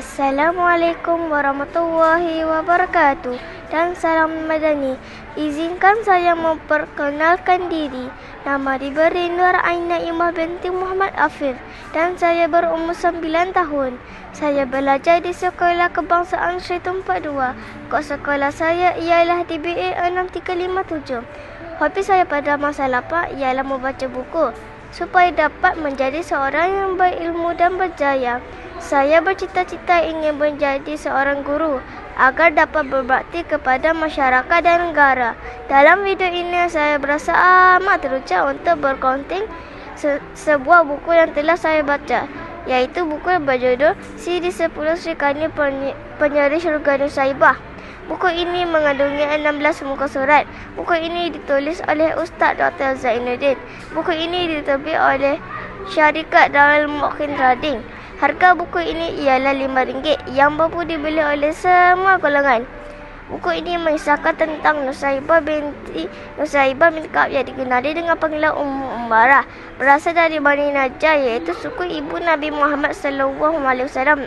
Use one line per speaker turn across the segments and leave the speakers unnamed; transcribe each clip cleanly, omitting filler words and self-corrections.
Assalamualaikum warahmatullahi wabarakatuh dan salam madani. Izinkan saya memperkenalkan diri. Nama diberi Nur Aina Imah binti Muhammad Afif dan saya berumur 9 tahun. Saya belajar di Sekolah Kebangsaan Sri Tumpak 2. Kod sekolah saya ialah DBA 6357. Hobi saya pada masa lapang ialah membaca buku supaya dapat menjadi seorang yang berilmu dan berjaya. Saya bercita-cita ingin menjadi seorang guru agar dapat berbakti kepada masyarakat dan negara. Dalam video ini saya berasa amat teruja untuk berkongsi sebuah buku yang telah saya baca, iaitu buku berjudul Siri 10 Sri Kandi Penyeri Syurga Nusaibah. Buku ini mengandungi 16 muka surat. Buku ini ditulis oleh Ustaz Dr. Zainuddin. Buku ini diterbit oleh syarikat Darul Mukhtin Trading. Harga buku ini ialah RM5 yang mampu dibeli oleh semua golongan. Buku ini mengisahkan tentang Nusaibah binti Ka'ab yang dikenali dengan panggilan Ummu Umbarah, berasal dari Bani Najjar, iaitu suku ibu Nabi Muhammad SAW,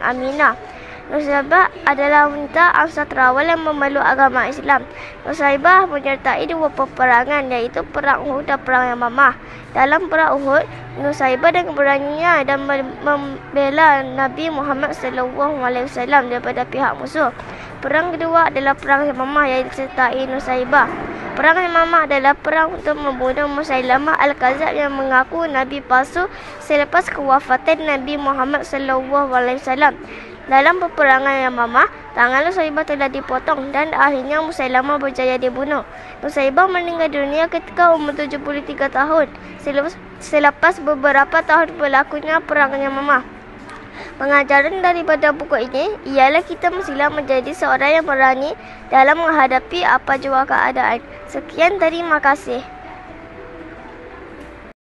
Aminah. Nusaibah adalah wanita Ansar terawal yang memeluk agama Islam. Nusaibah menyertai 2 peperangan, iaitu Perang Uhud dan Perang Yamamah. Dalam Perang Uhud, Nusaibah dengan beraninya dan membela Nabi Muhammad SAW daripada pihak musuh. Perang kedua adalah Perang Yamamah yang disertai Nusaibah. Perang Yamamah adalah perang untuk membunuh Musailamah Al-Kadzab yang mengaku Nabi palsu selepas kewafatan Nabi Muhammad SAW. Dalam peperangan Yamamah, tangan Nusaibah telah dipotong dan akhirnya Musailamah berjaya dibunuh. Nusaibah meninggal dunia ketika umur 73 tahun selepas beberapa tahun berlakunya perang Yamamah. Pengajaran daripada buku ini ialah kita mestilah menjadi seorang yang berani dalam menghadapi apa jua keadaan. Sekian, terima kasih.